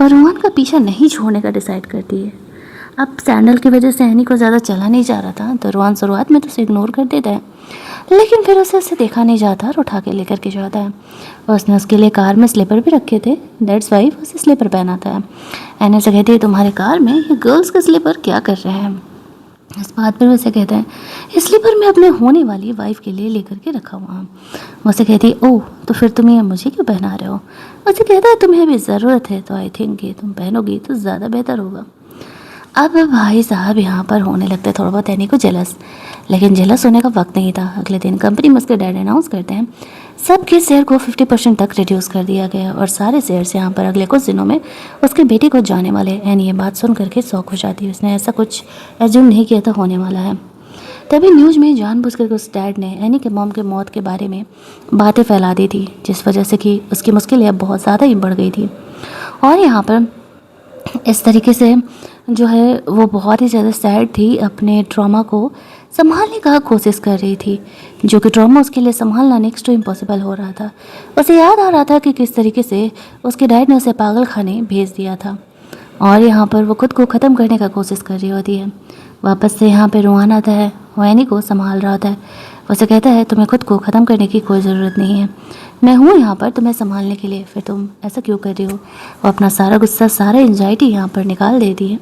वह रुआन का पीछा नहीं छोड़ने का डिसाइड करती है। अब सैंडल की वजह से एनी को ज़्यादा चला नहीं जा रहा था, तो रुआन शुरुआत में तो उसे इग्नोर कर देता है, लेकिन फिर उसे देखा नहीं जाता और उठा के लेकर के जाता है। और उसने उसके लिए कार में स्लीपर भी रखे थे, दैट्स वाई उसे स्लीपर पहनाता है। एनी से कहती है तुम्हारे कार में ये गर्ल्स के स्लीपर क्या कर रहे हैं। इस बात पर वैसे कहता है इस स्लीपर में अपने होने वाली वाइफ के लिए लेकर के रखा हुआ हूँ। वैसे कहती है ओह तो फिर तुम ये मुझे क्यों पहना रहे हो। वैसे कहता है तुम्हें भी ज़रूरत है तो आई थिंक ये तुम पहनोगी तो ज़्यादा बेहतर होगा। अब भाई साहब यहाँ पर होने लगते थोड़ा बहुत एनी को जेलस, लेकिन जेलस होने का वक्त नहीं था। अगले दिन कंपनी में उसके डैड अनाउंस करते हैं सबके शेयर को 50% तक रिड्यूस कर दिया गया और सारे शेयर्स यहाँ पर अगले कुछ दिनों में उसके बेटे को जाने वाले। एनी ये बात सुन करके शौक हो जाती है। उसने ऐसा कुछ एज्यूम नहीं किया था होने वाला है। तभी न्यूज़ में जानबूझ करके उस डैड ने एनी के मॉम के मौत के बारे में बातें फैला दी थी, जिस वजह से कि उसकी मुश्किलें अब बहुत ज़्यादा ही बढ़ गई थी। और यहाँ पर इस तरीके से जो है वो बहुत ही ज़्यादा सैड थी, अपने ट्रॉमा को संभालने का कोशिश कर रही थी, जो कि ट्रॉमा उसके लिए संभालना नेक्स्ट टू इम्पॉसिबल हो रहा था। उसे याद आ रहा था कि किस तरीके से उसके डैड ने उसे पागल खाने भेज दिया था, और यहाँ पर वो खुद को ख़त्म करने का कोशिश कर रही होती है। वापस से यहाँ पे रोहान आता है, वो एनी को संभाल रहा होता है। उसे कहता है तुम्हें खुद को ख़त्म करने की कोई ज़रूरत नहीं है, मैं हूँ यहाँ पर तुम्हें संभालने के लिए, फिर तुम ऐसा क्यों कर रही हो। वो अपना सारा गुस्सा, सारा एंजाइटी यहाँ पर निकाल देती है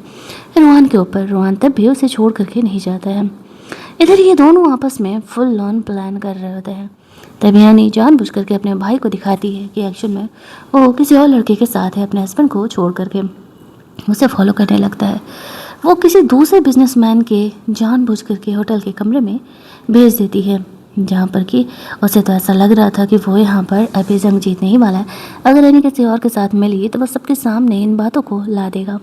रोहान के ऊपर। रोहान तब भी उसे छोड़ करके नहीं जाता है। इधर ये दोनों आपस में फुल ऑन प्लान कर रहे होते हैं। तभी यानी जानबूझ करके अपने भाई को दिखाती है कि एक्शन में वो किसी और लड़के के साथ है, अपने हस्बैंड को छोड़ करके उसे फॉलो करने लगता है। वो किसी दूसरे बिजनेसमैन के जानबूझ करके होटल के कमरे में भेज देती है, जहाँ पर कि उसे तो ऐसा लग रहा था कि वो यहाँ पर अभी जंग जीतने ही वाला है। अगर यानी किसी और के साथ मिली तो वो सबके सामने इन बातों को ला देगा,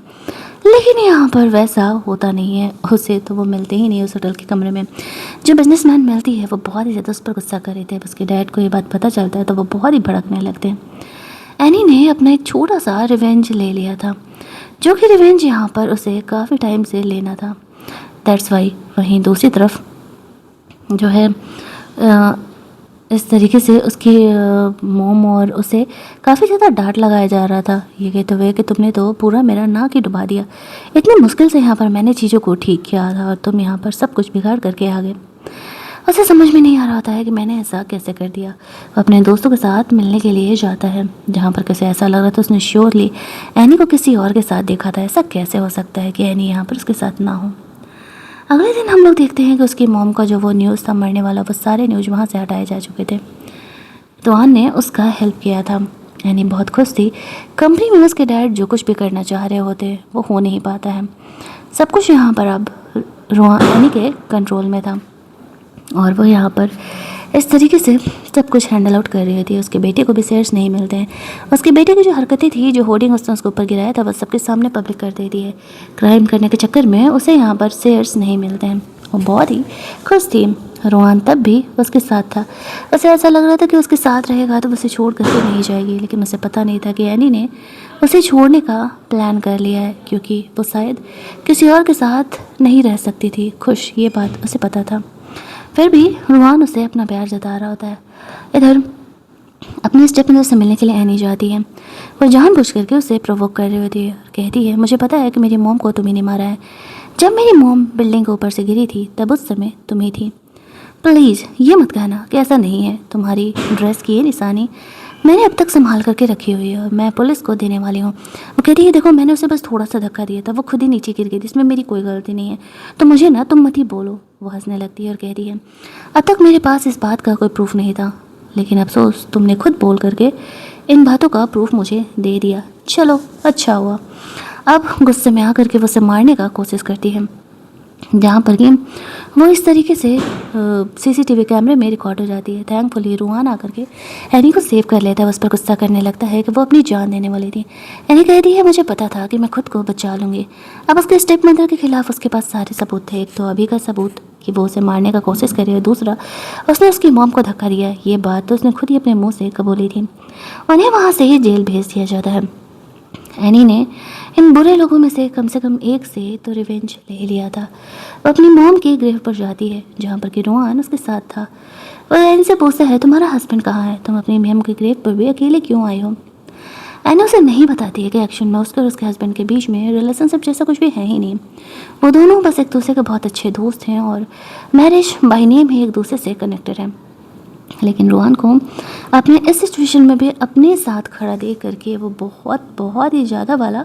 लेकिन यहाँ पर वैसा होता नहीं है। उसे तो वो मिलते ही नहीं उस होटल के कमरे में। जो बिजनेसमैन मिलती है वो बहुत ही ज़्यादा उस पर गुस्सा कर रहे थे। उसके डैड को ये बात पता चलता है तो वो बहुत ही भड़कने लगते हैं। एनी ने अपना एक छोटा सा रिवेंज ले लिया था, जो कि रिवेंज यहाँ पर उसे काफ़ी टाइम से लेना था। दैट्स वाई वहीं दूसरी तरफ जो है इस तरीके से उसकी मोम और उसे काफ़ी ज़्यादा डांट लगाया जा रहा था, ये कहते हुए कि तुमने तो पूरा मेरा नाक ही डुबा दिया। इतनी मुश्किल से यहाँ पर मैंने चीज़ों को ठीक किया था और तुम यहाँ पर सब कुछ बिगाड़ करके आ गए। उसे समझ में नहीं आ रहा होता है कि मैंने ऐसा कैसे कर दिया। वो अपने दोस्तों के साथ मिलने के लिए जाता है, जहाँ पर कैसे ऐसा लग रहा था उसने श्योरली एनी को किसी और के साथ देखा था। ऐसा कैसे हो सकता है कि एनी यहाँ पर उसके साथ ना हो। अगले दिन हम लोग देखते हैं कि उसकी मॉम का जो वो न्यूज़ था मरने वाला, वो सारे न्यूज़ वहाँ से हटाए जा चुके थे। तोहान ने उसका हेल्प किया था। एनी बहुत खुश थी। कंपनी में उसके डैड जो कुछ भी करना चाह रहे होते वो हो नहीं पाता है। सब कुछ यहाँ पर अब एनी के कंट्रोल में था, और वो यहाँ पर इस तरीके से सब कुछ हैंडल आउट कर रही थी। उसके बेटे को भी शेयर्स नहीं मिलते हैं। उसके बेटे की जो हरकतें थी, जो होर्डिंग उसने उसके ऊपर गिराया था, वो सबके सामने पब्लिक कर देती है। क्राइम करने के चक्कर में उसे यहाँ पर शेयर्स नहीं मिलते हैं। वो बहुत ही खुश थी। रोहान तब भी उसके साथ था। उसे ऐसा लग रहा था कि उसके साथ रहेगा तो उसे छोड़ करके नहीं जाएगी, लेकिन उसे पता नहीं था कि एनी ने उसे छोड़ने का प्लान कर लिया है, क्योंकि वो शायद किसी और के साथ नहीं रह सकती थी खुश। ये बात उसे पता था। फिर भी रोहान उसे अपना प्यार जता रहा होता है। इधर अपने स्टेप मदर से मिलने के लिए एनी जाती है। वो जानबूझ करके उसे प्रोवोक कर रही होती है और कहती है मुझे पता है कि मेरी मॉम को तुम्ही ने मारा है। जब मेरी मॉम बिल्डिंग के ऊपर से गिरी थी तब उस समय तुम ही थी। प्लीज़ ये मत कहना कि ऐसा नहीं है। तुम्हारी ड्रेस की ये निशानी मैंने अब तक संभाल करके रखी हुई है और मैं पुलिस को देने वाली हूँ। वो कहती है देखो मैंने उसे बस थोड़ा सा धक्का दिया था, वो खुद ही नीचे गिर गई थी, इसमें मेरी कोई गलती नहीं है, तो मुझे ना तुम मत ही बोलो। वो हंसने लगती है और कहती है अब तक मेरे पास इस बात का कोई प्रूफ नहीं था, लेकिन अफसोस तुमने खुद बोल करके इन बातों का प्रूफ मुझे दे दिया। चलो अच्छा हुआ। अब गुस्से में आकर के वो उसे मारने का कोशिश करती है, जहाँ पर कि वो इस तरीके से सीसीटीवी कैमरे में रिकॉर्ड हो जाती है। थैंकफुली रोहान आकर के एनी को सेव कर लेता है। उस पर गुस्सा करने लगता है कि वो अपनी जान देने वाली थी। एनी कहती है मुझे पता था कि मैं खुद को बचा लूँगी। अब उसके स्टेप मदर के खिलाफ उसके पास सारे सबूत थे। एक तो अभी का सबूत कि वो उसे मारने का कोशिश कर रही है, दूसरा उसने उसकी मॉम को धक्का दिया। ये बात तो उसने खुद ही अपने मुँह से कबूली थी। उन्हें वहाँ से ही जेल भेज दिया जाता है। एनी ने इन बुरे लोगों में से कम एक से तो रिवेंज ले लिया था। वो अपनी मॉम की ग्रेव पर जाती है, जहाँ पर कि रोहान उसके साथ था। वो एनी से पूछता है तुम्हारा हस्बैंड कहाँ है, तुम अपनी मॉम की ग्रेव पर भी अकेले क्यों आई हो। एनी उसे नहीं बताती है कि एक्शन में उसके और उसके हस्बैंड के बीच में रिलेशनशिप जैसा कुछ भी है ही नहीं। वो दोनों बस एक दूसरे के बहुत अच्छे दोस्त हैं और मैरिज बाय नेम ही एक दूसरे से कनेक्टेड हैं। लेकिन रोहान को अपने इस सिचुएशन में भी अपने साथ खड़ा देख करके वो बहुत ही ज़्यादा वाला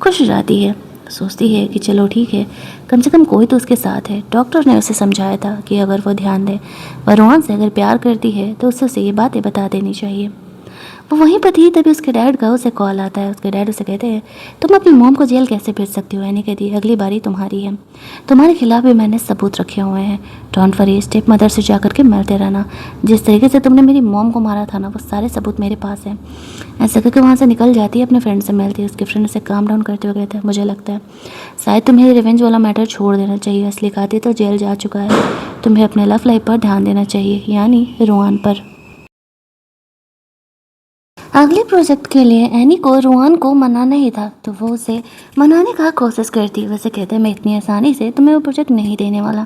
खुश हो जाती है। सोचती है कि चलो ठीक है, कम से कम कोई तो उसके साथ है। डॉक्टर ने उसे समझाया था कि अगर वो ध्यान दे, वह रोहान से अगर प्यार करती है तो उसे ये बातें बता देनी चाहिए। वो वहीं पर थी तभी उसके डैड का उसे कॉल आता है। उसके डैड उसे कहते हैं तुम अपनी मॉम को जेल कैसे भेज सकती हो। एनी कहती है अगली बारी तुम्हारी है, तुम्हारे खिलाफ भी मैंने सबूत रखे हुए हैं। डोंट वरी, स्टेप मदर से जाकर के मिलते रहना। जिस तरीके से तुमने मेरी मॉम को मारा था ना, वो सारे सबूत मेरे पास हैं। ऐसा करके वहाँ से निकल जाती है, अपने फ्रेंड से मिलती है। उसके फ्रेंड उसे काम डाउन करते हुए कहते हैं मुझे लगता है शायद तुम्हें रिवेंज वाला मैटर छोड़ देना चाहिए। असली कातिल तो जेल जा चुका है, तुम्हें अपने लव लाइफ पर ध्यान देना चाहिए, यानी रोहान पर। अगले प्रोजेक्ट के लिए एनी को रुआन को मनाना ही था, तो वो उसे मनाने का कोशिश करती। वैसे कहते मैं इतनी आसानी से तुम्हें वो प्रोजेक्ट नहीं देने वाला।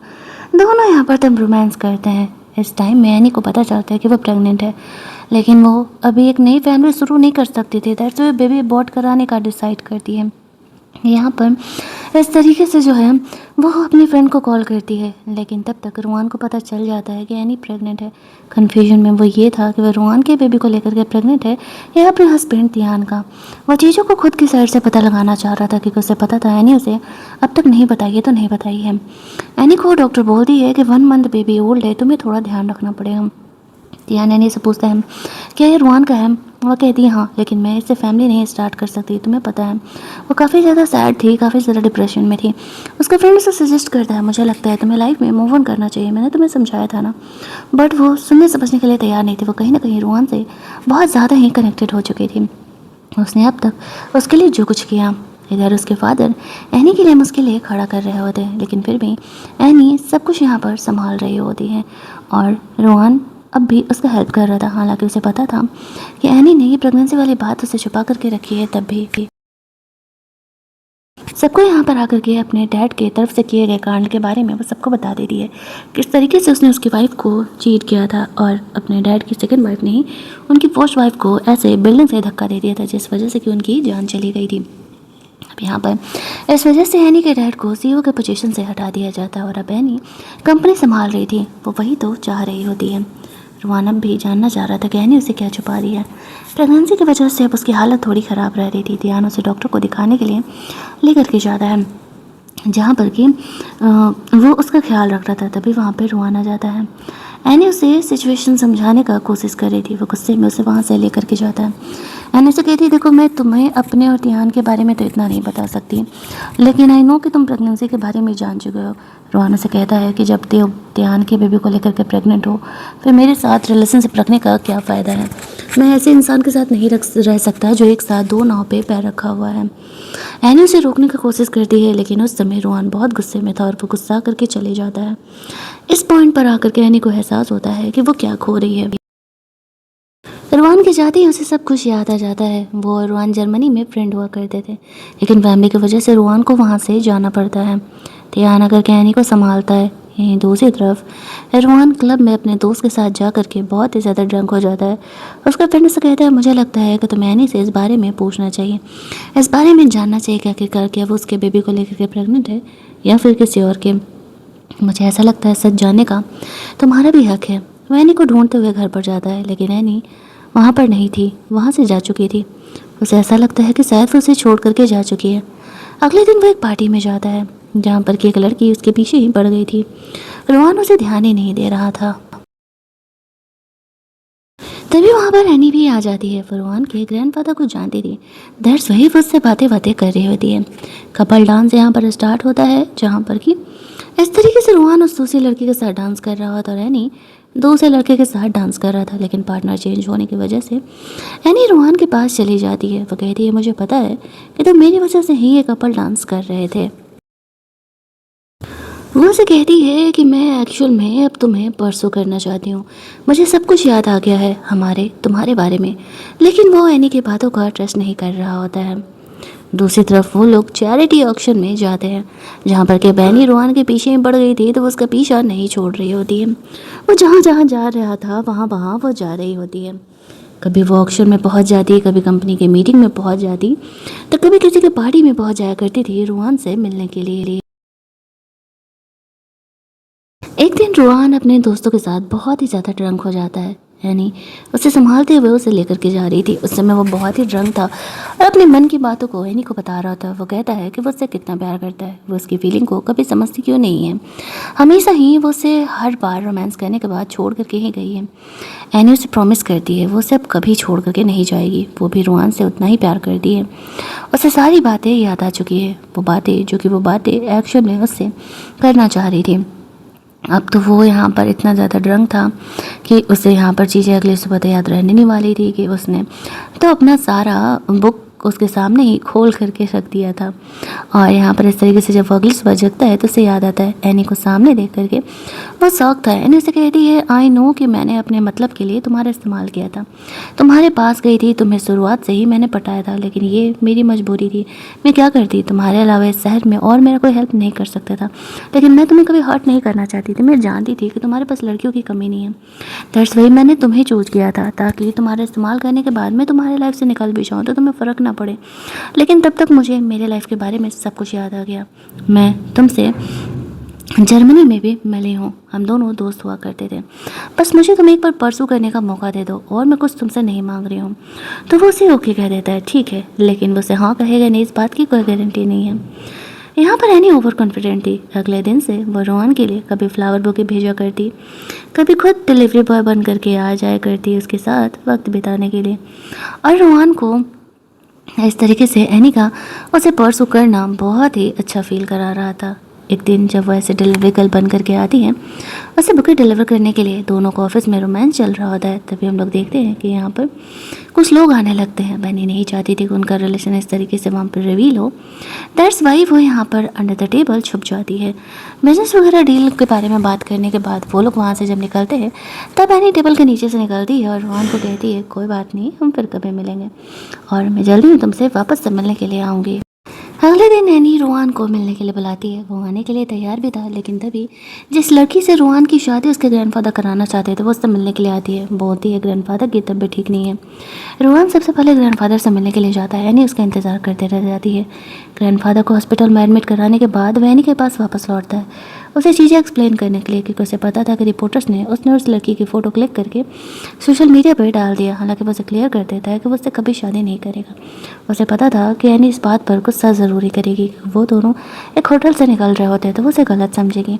दोनों यहाँ पर तब रोमांस करते हैं। इस टाइम में एनी को पता चलता है कि वो प्रेग्नेंट है, लेकिन वो अभी एक नई फैमिली शुरू नहीं कर सकती थी। दैट्स वो बेबी अबॉर्ट कराने का डिसाइड करती है। यहाँ पर इस तरीके से जो है वो अपनी फ्रेंड को कॉल करती है, लेकिन तब तक रुआन को पता चल जाता है कि एनी प्रेग्नेंट है। कन्फ्यूजन में वो ये था कि वह रुआन के बेबी को लेकर के प्रेग्नेंट है या अपने हस्बैंड तियान का। वो चीज़ों को खुद की साइड से पता लगाना चाह रहा था, क्योंकि उसे पता था एनी उसे अब तक नहीं बताई है तो नहीं बताई है। एनी को डॉक्टर बोलती है कि 1 मंथ बेबी ओल्ड है, तुम्हें थोड़ा ध्यान रखना पड़ेगा। तियान एनी से पूछता है क्या ये रुआन का है। वो कहती है हाँ, लेकिन मैं इससे फैमिली नहीं स्टार्ट कर सकती, तुम्हें पता है। वो काफ़ी ज़्यादा सैड थी, काफ़ी ज़्यादा डिप्रेशन में थी। उसका फ्रेंड उसे सजेस्ट करता है मुझे लगता है तुम्हें लाइफ में मूव ऑन करना चाहिए, मैंने तुम्हें समझाया था ना। बट वो सुनने समझने के लिए तैयार नहीं थी। वो कहीं ना कहीं रुआन से बहुत ज़्यादा ही कनेक्टेड हो चुकी थी। उसने अब तक उसके लिए जो कुछ किया, इधर उसके फादर एनी के लिए मुश्किल लिए खड़ा कर रहे होते हैं, लेकिन फिर भी एनी सब कुछ यहाँ पर संभाल रही होती है। और रुआन अब भी उसका हेल्प कर रहा था, हालांकि उसे पता था कि एनी ने ये प्रेगनेंसी वाली बात उसे छुपा करके रखी है। तब भी सबको यहाँ पर आकर के अपने डैड के तरफ से किए गए कांड के बारे में वो सबको बता देती है, किस तरीके से उसने उसकी वाइफ को चीट किया था और अपने डैड की सेकंड वाइफ नहीं, उनकी फर्स्ट वाइफ को ऐसे बिल्डिंग से धक्का दे दिया था, जिस वजह से कि उनकी जान चली गई थी। अब यहाँ पर इस वजह से एनी के डैड को सीईओ के पोजीशन से हटा दिया जाता है और अब एनी कंपनी संभाल रही थी। वो वही तो चाह रही होती है। रुआन अब भी जानना चाह रहा था कि एनी उसे क्या छुपा रही है। प्रेगनेंसी की वजह से अब उसकी हालत थोड़ी ख़राब रह रही थी। ध्यान उसे डॉक्टर को दिखाने के लिए लेकर के जाता है, जहाँ पर कि वो उसका ख्याल रख रहा था। तभी वहाँ पर रुआन आ जाता है। एनी उसे सिचुएशन समझाने का कोशिश कर रही थी। वो गुस्से में उसे वहाँ से लेकर के जाता है। एनी से कहती है देखो मैं तुम्हें अपने और तियान के बारे में तो इतना नहीं बता सकती, लेकिन आई नो कि तुम प्रेगनेंसी के बारे में जान चुके हो। रुआन से कहता है कि जब तियान के बेबी को लेकर के प्रेग्नेंट हो फिर मेरे साथ रिलेशनशिप रखने का क्या फ़ायदा है। मैं ऐसे इंसान के साथ नहीं रह सकता जो एक साथ 2 नाव पे पैर रखा हुआ है। एनी उसे रोकने की कोशिश करती है, लेकिन उस समय रुआन बहुत गुस्से में था और वो गुस्सा करके चले जाता है। इस पॉइंट पर आकर के एनी को एहसास होता है कि वो क्या खो रही है। रुआन के जाते ही उसे सब कुछ याद आ जाता है। वो और रुआन जर्मनी में फ्रेंड हुआ करते थे, लेकिन फैमिली की वजह से रुआन को वहाँ से जाना पड़ता है। तियान आकर के एनी को संभालता है। यहीं दूसरी तरफ रुआन क्लब में अपने दोस्त के साथ जा करके बहुत ही ज़्यादा ड्रंक हो जाता है। उसका फ्रेंड से कहता है मुझे लगता है कि तुम्हें एनी से इस बारे में पूछना चाहिए, इस बारे में जानना चाहिए कि आखिरकार क्या वो उसके बेबी को लेकर के प्रेग्नेंट है या फिर किसी और के। मुझे ऐसा लगता है सच जानने का तुम्हारा भी हक है। वो एनी को ढूंढते हुए घर पर जाता है, लेकिन एनी वहाँ पर नहीं थी, वहाँ से जा चुकी थी। उसे ऐसा लगता है कि शायद वो उसे छोड़ करके जा चुकी है। अगले दिन वो एक पार्टी में जाता है, जहाँ पर कि एक लड़की उसके पीछे ही पड़ गई थी। रुआन उसे ध्यान ही नहीं दे रहा था। तभी वहाँ पर एनी भी आ जाती है। वो रुआन के ग्रैंडफादर को जानती थी। दैट्स वही वो उससे बातें कर रही होती है। कपल डांस यहाँ पर स्टार्ट होता है, जहाँ पर कि इस तरीके से रुआन उस दूसरी लड़की के साथ डांस कर रहा था और एनी दूसरे लड़के के साथ डांस कर रहा था, लेकिन पार्टनर चेंज होने की वजह से एनी रुआन के पास चली जाती है। वो कहती है मुझे पता है कि तुम मेरी वजह से ही ये कपल डांस कर रहे थे। वो उसे कहती है कि मैं एक्चुअल में अब तुम्हें परसों करना चाहती हूँ, मुझे सब कुछ याद आ गया है तुम्हारे बारे में। लेकिन वो एनी की बातों का ट्रस्ट नहीं कर रहा होता है। दूसरी तरफ वो लोग चैरिटी ऑक्शन में जाते हैं, जहाँ पर के बैनी रुआन के पीछे ही पड़ गई थी, तो वो उसका पीछा नहीं छोड़ रही होती है। वो जहाँ जहाँ जा रहा था वहाँ वहाँ वो जा रही होती है। कभी वो ऑक्शन में पहुँच जाती, कभी कंपनी के मीटिंग में पहुँच जाती, तो कभी किसी के पार्टी में पहुँच जाया करती थी रुआन से मिलने के लिए। एक दिन रुआन अपने दोस्तों के साथ बहुत ही ज़्यादा ड्रंक हो जाता है। यानी उसे संभालते हुए उसे लेकर के जा रही थी। उस समय वो बहुत ही ड्रंक था और अपने मन की बातों को एनी को बता रहा था। वो कहता है कि वो उससे कितना प्यार करता है, वो उसकी फीलिंग को कभी समझती क्यों नहीं है। हमेशा ही वो उसे हर बार रोमांस करने के बाद छोड़ करके ही गई है। एनी उसे प्रॉमिस करती है वो उसे अब कभी छोड़ करके नहीं जाएगी। वो भी रुआन से उतना ही प्यार करती है। उसे सारी बातें याद आ चुकी है, वो बातें एक्शन में उससे करना चाह रही थी। अब तो वो यहाँ पर इतना ज़्यादा ड्रंक था कि उसे यहाँ पर चीज़ें अगले सुबह तो याद रहने नहीं वाली थी कि उसने तो अपना सारा बुक उसके सामने ही खोल करके रख दिया था। और यहाँ पर इस तरीके से जब वो अगली सुबह जगता है तो उसे याद आता है एनी को सामने देख करके। वो शौक था। एनी उसे कहती है, आई नो कि मैंने अपने मतलब के लिए तुम्हारा इस्तेमाल किया था, तुम्हारे पास गई थी, तुम्हें शुरुआत से ही मैंने पटाया था, लेकिन ये मेरी मजबूरी थी। मैं क्या करती, तुम्हारे अलावा इस शहर में और मेरा कोई हेल्प नहीं कर सकता था, लेकिन मैं तुम्हें कभी हर्ट नहीं करना चाहती थी। मैं जानती थी कि तुम्हारे पास लड़कियों की कमी नहीं है, दैट्स वही मैंने तुम्हें चूज किया था, ताकि तुम्हारा इस्तेमाल करने के बाद मैं तुम्हारे लाइफ से निकल भी जाऊँ तो तुम्हें फ़र्क ना पड़े। लेकिन तब तक मुझे मेरे लाइफ के बारे में सब कुछ याद आ गया। मैं तुमसे जर्मनी में भी मिली हूँ, हम दोनों दोस्त हुआ करते थे। बस मुझे तुम एक बार परसू करने का मौका दे दो, और मैं कुछ तुमसे नहीं मांग रही हूँ। तो वो उसे ओके कह देता है, ठीक है, लेकिन वो उसे हाँ कहेगा नहीं, इस बात की कोई गारंटी नहीं है। यहाँ पर एनी ओवर कॉन्फिडेंट थी। अगले दिन से वो रोहन के लिए कभी फ्लावर बुके भेजा करती, कभी खुद डिलीवरी बॉय बन करके आ जाया करती उसके साथ वक्त बिताने के लिए। और रोहन को इस तरीके से एनी का उसे परसू करना बहुत ही अच्छा फील करा रहा था। एक दिन जब वह ऐसे डिलीवरी गर्ल बन करके आती है उसे बुके डिलीवर करने के लिए, दोनों को ऑफिस में रोमांस चल रहा होता है। तभी हम लोग देखते हैं कि यहाँ पर कुछ लोग आने लगते हैं। बनी नहीं चाहती थी कि उनका रिलेशन इस तरीके से वहाँ पर रिवील हो, दैट्स वाई वो यहाँ पर अंडर द टेबल छुप जाती है। बिजनेस वगैरह डील के बारे में बात करने के बाद वो लोग वहाँ से जब निकलते हैं तब एनी टेबल के नीचे से निकलती है और रोहन को कहती है, कोई बात नहीं, हम फिर कभी मिलेंगे और मैं जल्दी ही तुमसे वापस से मिलने के लिए आऊँगी। अगले दिन एनी रोहन को मिलने के लिए बुलाती है। वो आने के लिए तैयार भी था, लेकिन तभी जिस लड़की से रोहन की शादी उसके ग्रैंडफादर कराना चाहते थे वो उससे मिलने के लिए आती है। बोलती है ग्रैंडफादर की तबीयत ठीक नहीं है। रोहन सबसे पहले ग्रैंडफादर से मिलने के लिए जाता है। एनी उसका इंतज़ार करते रह जाती है। ग्रैंडफादर को हॉस्पिटल में एडमिट कराने के बाद वह एनी के पास वापस लौटता है उसे चीज़ें एक्सप्लेन करने के लिए, क्योंकि उसे पता था कि रिपोर्टर्स ने उसने उस लड़की की फ़ोटो क्लिक करके सोशल मीडिया पर डाल दिया। हालांकि वो उसे क्लियर कर देता है कि वो उससे कभी शादी नहीं करेगा। उसे पता था कि एनी इस बात पर गुस्सा ज़रूरी करेगी। वो दोनों एक होटल से निकल रहे होते हैं तो वो उसे गलत समझेगी,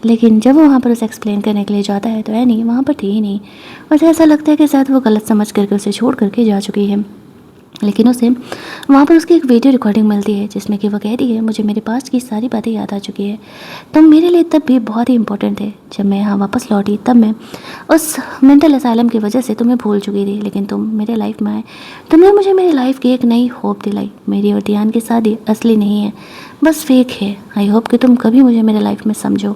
लेकिन जब वो वहाँ पर उसे एक्सप्लेन करने के लिए जाता है तो एनी वहाँ पर थी ही नहीं। उसे ऐसा लगता है कि शायद वो गलत समझ करके उसे छोड़ करके जा चुकी है। लेकिन उसे वहाँ पर उसकी एक वीडियो रिकॉर्डिंग मिलती है जिसमें कि वो कहती है, मुझे मेरे पास्ट की सारी बातें याद आ चुकी है, तुम मेरे लिए तब भी बहुत ही इंपॉर्टेंट थे। जब मैं यहाँ वापस लौटी तब मैं उस मेंटल असाइलम की वजह से तुम्हें भूल चुकी थी, लेकिन तुम मेरे लाइफ में आए, तुमने मुझे मेरी लाइफ की एक नई होप दिलाई। मेरी और ध्यान की शादी असली नहीं है, बस फेक है। आई होप कि तुम कभी मुझे मेरे लाइफ में समझो।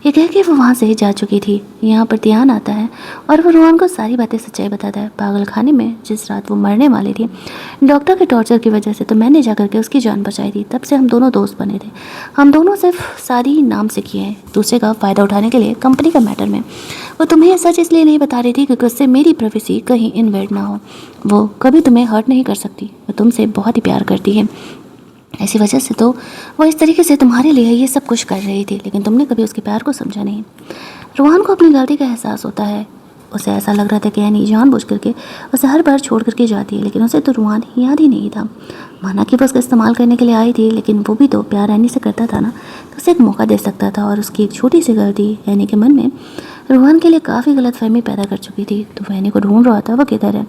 ये कह के वो वहाँ से ही जा चुकी थी। यहाँ पर ध्यान आता है और वो रोहन को सारी बातें सच्चाई बताता है। पागल खाने में जिस रात वो मरने वाली थी डॉक्टर के टॉर्चर की वजह से, तो मैंने जा करके उसकी जान बचाई थी। तब से हम दोनों दोस्त बने थे। हम दोनों सिर्फ शादी नाम से किए हैं, दूसरे का फ़ायदा उठाने के लिए कंपनी का मैटर में। वो तुम्हें सच इसलिए नहीं बता रही थी क्योंकि उससे मेरी प्राइवेसी कहीं इन्वेड ना हो। वो कभी तुम्हें हर्ट नहीं कर सकती, वो तुमसे बहुत ही प्यार करती है। ऐसी वजह से तो वो इस तरीके से तुम्हारे लिए ये सब कुछ कर रही थी, लेकिन तुमने कभी उसके प्यार को समझा नहीं। रोहन को अपनी गलती का एहसास होता है। उसे ऐसा लग रहा था कि एनी जानबूझ करके उसे हर बार छोड़ करके जाती है, लेकिन उसे तो रोहन याद ही नहीं था। माना कि वो उसका इस्तेमाल करने के लिए आई थी, लेकिन वो भी तो प्यार एनी से करता था ना, तो उसे एक मौका दे सकता था। और उसकी एक छोटी सी गलती एनी के मन में रोहन के लिए काफ़ी गलतफहमी पैदा कर चुकी थी। तो वो एनी को ढूंढ रहा था, वो किधर है।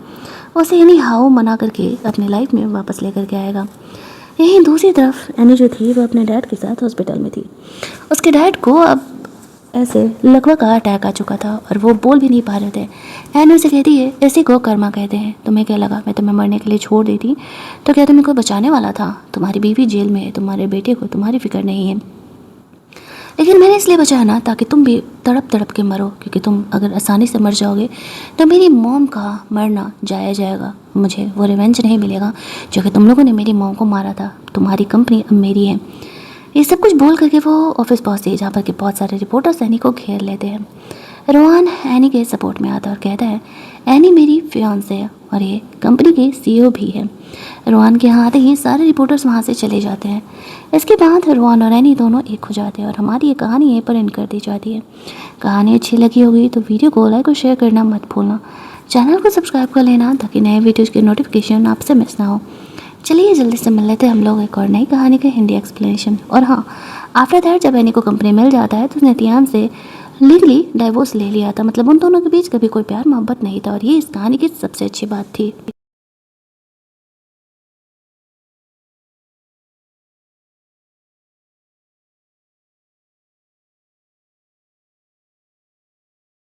उसे एनी हाउ मना करके अपनी लाइफ में वापस लेकर के आएगा। यहीं दूसरी तरफ एनी जो थी वो अपने डैड के साथ हॉस्पिटल में थी। उसके डैड को अब ऐसे लकवा का अटैक आ चुका था और वो बोल भी नहीं पा रहे थे। एनी उसे कहती है, इसी को कर्मा कहते हैं। तुम्हें क्या लगा मैं तुम्हें मरने के लिए छोड़ देती तो क्या तुम्हें कोई बचाने वाला था? तुम्हारी बीवी जेल में है, तुम्हारे बेटे को तुम्हारी फिक्र नहीं है, लेकिन मैंने इसलिए बचाया ना ताकि तुम भी तड़प तड़प के मरो, क्योंकि तुम अगर आसानी से मर जाओगे तो मेरी मॉम का मरना जाया जाएगा। मुझे वो रिवेंज नहीं मिलेगा जो कि तुम लोगों ने मेरी मॉम को मारा था। तुम्हारी कंपनी अब मेरी है। ये सब कुछ बोल करके वो ऑफिस पहुँचती है जहाँ पर कि बहुत सारे रिपोर्टर्स एनी को घेर लेते हैं। रोहन एनी के सपोर्ट में आता है और कहता है, एनी मेरी फियांसे है और ये कंपनी के CEO भी है। रोहन के यहाँ आते ही सारे रिपोर्टर्स वहाँ से चले जाते हैं। इसके बाद रोहन और एनी दोनों एक हो जाते हैं और हमारी ये कहानी यहीं पर एंड कर दी जाती है। कहानी अच्छी लगी होगी तो वीडियो को लाइक और शेयर करना मत भूलना। चैनल को सब्सक्राइब कर लेना ताकि नए वीडियोज़ की नोटिफिकेशन आपसे मिस ना हो। चलिए जल्दी से मिल लेते हैं हम लोग एक और नई कहानी के हिंदी एक्सप्लेनेशन। और हाँ, आफ्टर दैट जब एनी को कंपनी मिल जाता है तो उसने ध्यान से लीगली डाइवोर्स ले लिया था। मतलब उन दोनों के बीच कभी कोई प्यार मोहब्बत नहीं था और ये इस कहानी की सबसे अच्छी बात थी।